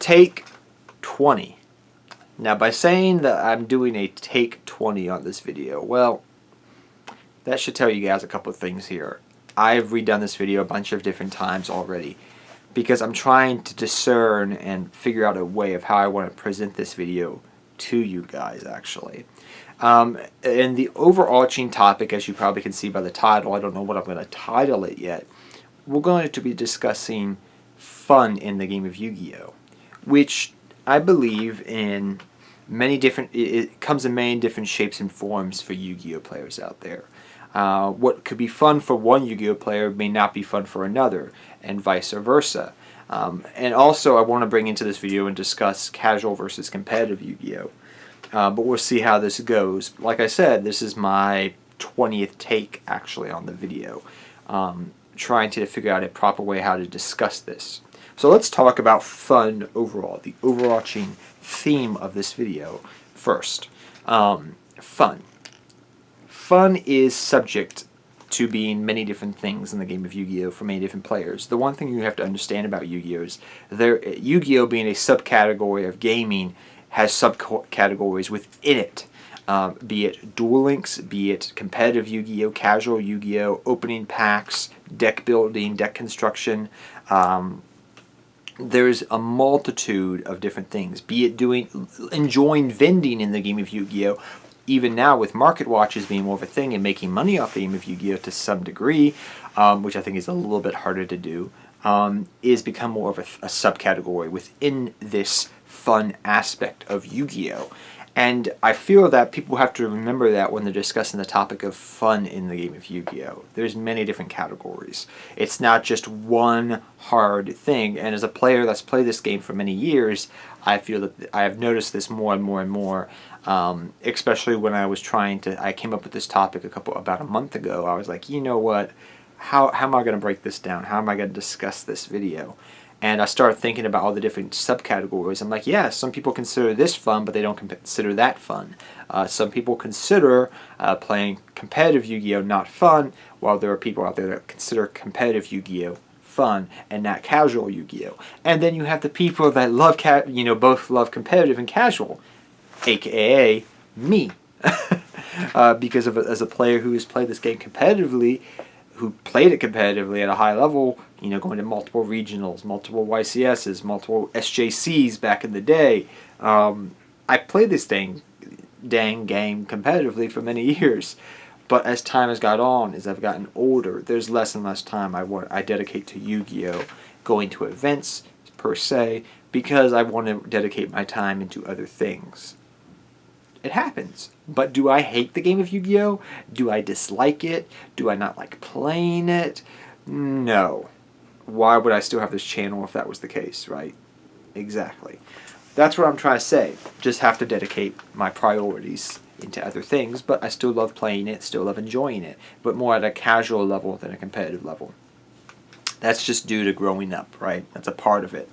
Take 20. Now, by saying that I'm doing a take 20 on this video, well, that should tell you guys a couple of things here. I've redone this video a bunch of different times already because I'm trying to discern and figure out a way of how I want to present this video to you guys, actually. And the overarching topic, as you probably can see by the title, I don't know what I'm going to title it yet, we're going to be discussing fun in the game of Yu-Gi-Oh! Which I believe in many different, it comes in many different shapes and forms for Yu-Gi-Oh! Players out there. What could be fun for one Yu-Gi-Oh! Player may not be fun for another, and vice versa. And also I want to bring into this video and discuss casual versus competitive Yu-Gi-Oh! But we'll see how this goes. Like I said, this is my 20th take actually on the video, trying to figure out a proper way how to discuss this. So let's talk about fun overall, the overarching theme of this video first. Fun. Fun is subject to being many different things in the game of Yu-Gi-Oh! For many different players. The one thing you have to understand about Yu-Gi-Oh! Is Yu-Gi-Oh! Being a subcategory of gaming has subcategories within it. Be it Duel Links, be it competitive Yu-Gi-Oh!, casual Yu-Gi-Oh!, opening packs, deck building, deck construction. There's a multitude of different things. Be it enjoying vending in the game of Yu-Gi-Oh!, even now with market watches being more of a thing and making money off the game of Yu-Gi-Oh! To some degree, which I think is a little bit harder to do, is become more of a subcategory within this fun aspect of Yu-Gi-Oh! And I feel that people have to remember that when they're discussing the topic of fun in the game of Yu-Gi-Oh! There's many different categories. It's not just one hard thing, and as a player that's played this game for many years, I feel that I have noticed this more and more and more, especially when I came up with this topic about a month ago. I was like, you know what, how am I going to break this down? How am I going to discuss this video? And I started thinking about all the different subcategories. I'm like, yeah, some people consider this fun, but they don't consider that fun. Some people consider playing competitive Yu-Gi-Oh! Not fun, while there are people out there that consider competitive Yu-Gi-Oh! Fun and not casual Yu-Gi-Oh! And then you have the people that love both love competitive and casual, aka me, because as a player who has played this game competitively, who played it competitively at a high level, going to multiple regionals, multiple YCSs, multiple SJCs back in the day. I played this dang game competitively for many years. But as time has gone on, as I've gotten older, there's less and less time I dedicate to Yu-Gi-Oh! Going to events, per se, because I want to dedicate my time into other things. It happens. But do I hate the game of Yu-Gi-Oh? Do I dislike it? Do I not like playing it? No. Why would I still have this channel if that was the case, right? Exactly. That's what I'm trying to say. Just have to dedicate my priorities into other things, but I still love playing it, still love enjoying it, but more at a casual level than a competitive level. That's just due to growing up, right? That's a part of it.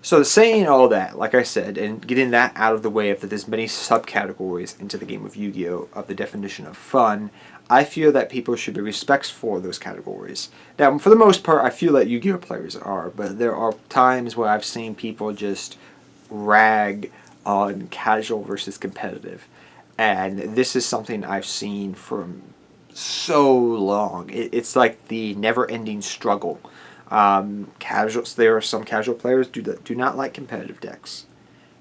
So saying all that, like I said, and getting that out of the way of that there's many subcategories into the game of Yu-Gi-Oh! Of the definition of fun, I feel that people should be respectful for those categories. Now, for the most part, I feel that Yu-Gi-Oh! Players are, but there are times where I've seen people just rag on casual versus competitive. And this is something I've seen for so long. It's like the never-ending struggle. There are some casual players do not like competitive decks.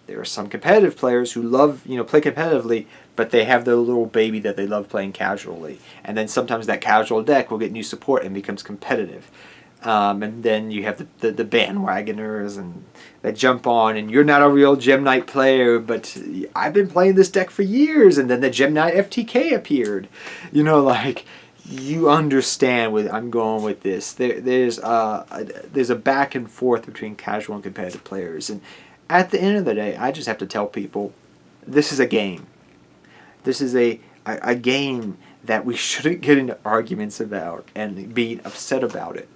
There are some competitive players who love, play competitively, but they have their little baby that they love playing casually. And then sometimes that casual deck will get new support and becomes competitive. And then you have the bandwagoners and that jump on, and you're not a real Gem Knight player, but I've been playing this deck for years, and then the Gem Knight FTK appeared. You understand where I'm going with this. There's a back and forth between casual and competitive players, and at the end of the day, I just have to tell people, this is a game. This is a game that we shouldn't get into arguments about and being upset about it.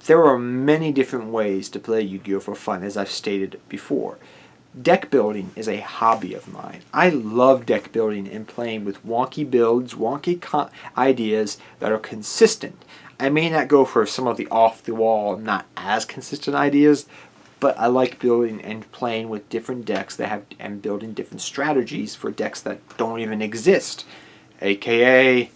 There are many different ways to play Yu-Gi-Oh! For fun, as I've stated before. Deck building is a hobby of mine. I love deck building and playing with wonky builds, wonky ideas that are consistent. I may not go for some of the off-the-wall, not as consistent ideas, but I like building and playing with different decks that have, and building different strategies for decks that don't even exist, aka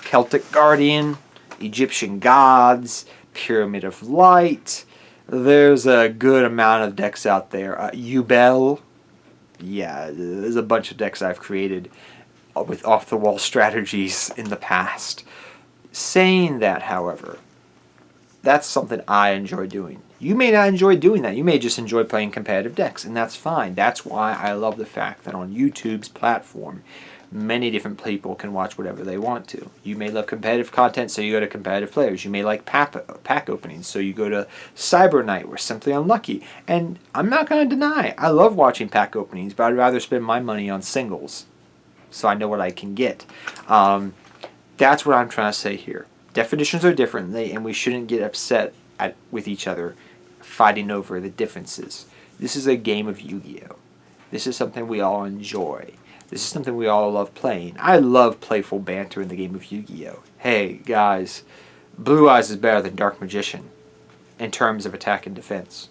Celtic Guardian, Egyptian Gods, Pyramid of Light. There's a good amount of decks out there. Ubel. Yeah, there's a bunch of decks I've created with off-the-wall strategies in the past. Saying that, however, that's something I enjoy doing. You may not enjoy doing that. You may just enjoy playing competitive decks, and that's fine. That's why I love the fact that on YouTube's platform, many different people can watch whatever they want to. You may love competitive content, so you go to competitive players. You may like pack openings, so you go to Cyber Night or Simply Unlucky. And I'm not going to deny, I love watching pack openings, but I'd rather spend my money on singles, so I know what I can get. That's what I'm trying to say here. Definitions are different, and we shouldn't get upset with each other fighting over the differences. This is a game of Yu-Gi-Oh! This is something we all enjoy. This is something we all love playing. I love playful banter in the game of Yu-Gi-Oh! Hey, guys, Blue Eyes is better than Dark Magician in terms of attack and defense.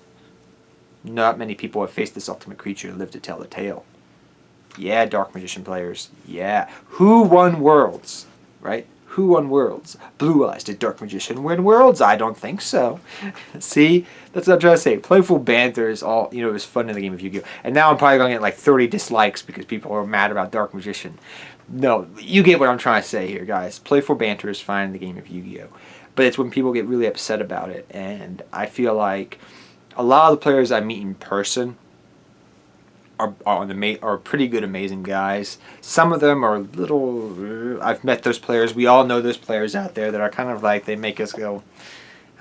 Not many people have faced this ultimate creature and lived to tell the tale. Yeah, Dark Magician players. Yeah. Who won Worlds? Right? Who won Worlds? Blue Eyes. Did Dark Magician win Worlds? I don't think so. See? That's what I'm trying to say. Playful banter is all, it was fun in the game of Yu-Gi-Oh! And now I'm probably going to get like 30 dislikes because people are mad about Dark Magician. No, you get what I'm trying to say here, guys. Playful banter is fine in the game of Yu-Gi-Oh! But it's when people get really upset about it. And I feel like a lot of the players I meet in person are pretty good, amazing guys. Some of them are little. I've met those players. We all know those players out there that are kind of like, they make us go,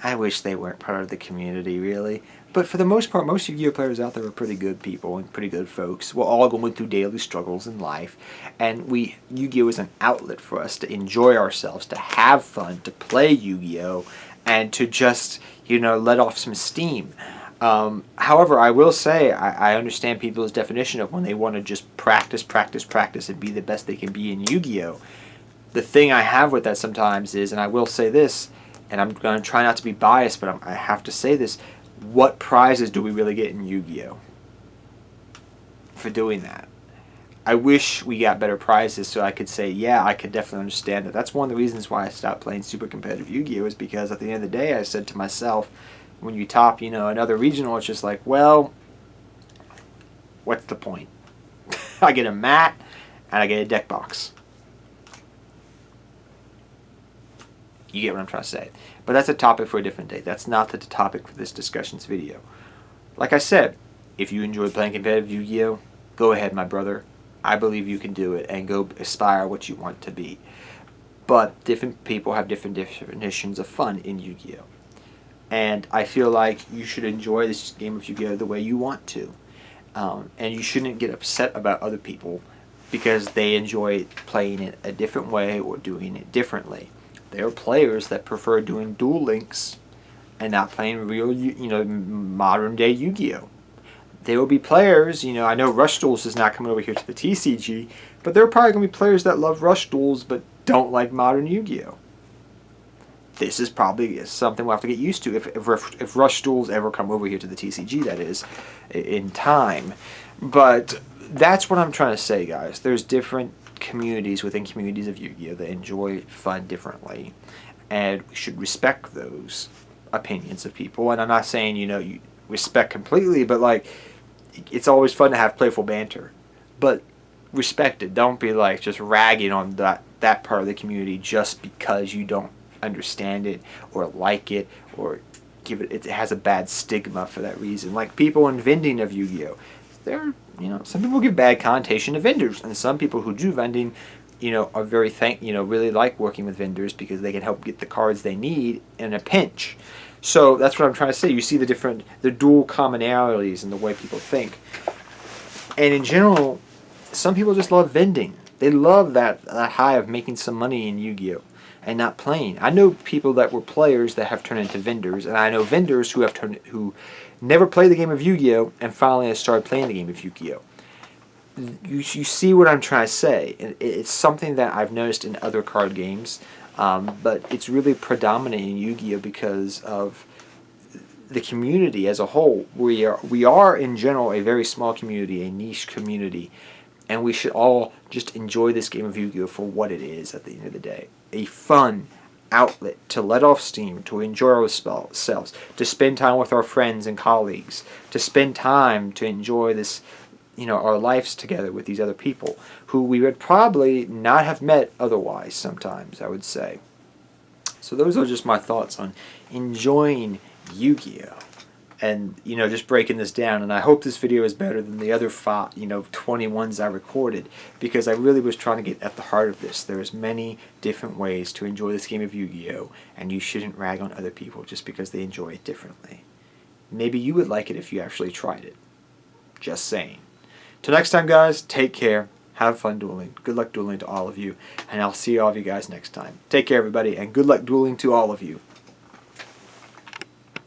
I wish they weren't part of the community, really. But for the most part, most Yu-Gi-Oh! Players out there are pretty good people and pretty good folks. We're all going through daily struggles in life, and Yu-Gi-Oh! Is an outlet for us to enjoy ourselves, to have fun, to play Yu-Gi-Oh! And to just, let off some steam. However, I will say I understand people's definition of when they want to just practice, and be the best they can be in Yu-Gi-Oh! The thing I have with that sometimes is, and I will say this, and I'm going to try not to be biased, but I have to say this, what prizes do we really get in Yu-Gi-Oh! For doing that? I wish we got better prizes so I could say, yeah, I could definitely understand that. That's one of the reasons why I stopped playing super competitive Yu-Gi-Oh! Is because at the end of the day I said to myself, when you top, another regional, it's just like, well, what's the point? I get a mat, and I get a deck box. You get what I'm trying to say. But that's a topic for a different day. That's not the topic for this discussion's video. Like I said, if you enjoy playing competitive Yu-Gi-Oh!, go ahead, my brother. I believe you can do it, and go aspire what you want to be. But different people have different definitions of fun in Yu-Gi-Oh! And I feel like you should enjoy this game of Yu-Gi-Oh! The way you want to. And you shouldn't get upset about other people because they enjoy playing it a different way or doing it differently. There are players that prefer doing Duel Links and not playing real, modern day Yu-Gi-Oh! There will be players, I know Rush Duels is not coming over here to the TCG, but there are probably going to be players that love Rush Duels but don't like modern Yu-Gi-Oh! This is probably something we'll have to get used to if Rush Duels ever come over here to the TCG, that is, in time. But that's what I'm trying to say, guys. There's different communities within communities of Yu-Gi-Oh! That enjoy fun differently, and we should respect those opinions of people. And I'm not saying, you respect completely, but like, it's always fun to have playful banter. But respect it. Don't be like just ragging on that part of the community just because you don't understand it or like it or it has a bad stigma for that reason. Like people in vending of Yu-Gi-Oh! Some people give bad connotation to vendors, and some people who do vending, are very really like working with vendors because they can help get the cards they need in a pinch. So that's what I'm trying to say. You see the dual commonalities in the way people think. And in general, some people just love vending. They love that high of making some money in Yu-Gi-Oh! And not playing. I know people that were players that have turned into vendors, and I know vendors who never played the game of Yu-Gi-Oh! And finally have started playing the game of Yu-Gi-Oh! You see what I'm trying to say. It's something that I've noticed in other card games, but it's really predominant in Yu-Gi-Oh! Because of the community as a whole, we are in general a very small community, a niche community, and we should all just enjoy this game of Yu-Gi-Oh! For what it is at the end of the day. A fun outlet to let off steam, to enjoy ourselves, to spend time with our friends and colleagues, to spend time to enjoy this, our lives together with these other people who we would probably not have met otherwise sometimes, I would say. So those are just my thoughts on enjoying Yu-Gi-Oh! And, just breaking this down. And I hope this video is better than the other 21s I recorded, because I really was trying to get at the heart of this. There's many different ways to enjoy this game of Yu-Gi-Oh! And you shouldn't rag on other people just because they enjoy it differently. Maybe you would like it if you actually tried it. Just saying. Till next time, guys, take care. Have fun dueling. Good luck dueling to all of you. And I'll see all of you guys next time. Take care, everybody, and good luck dueling to all of you.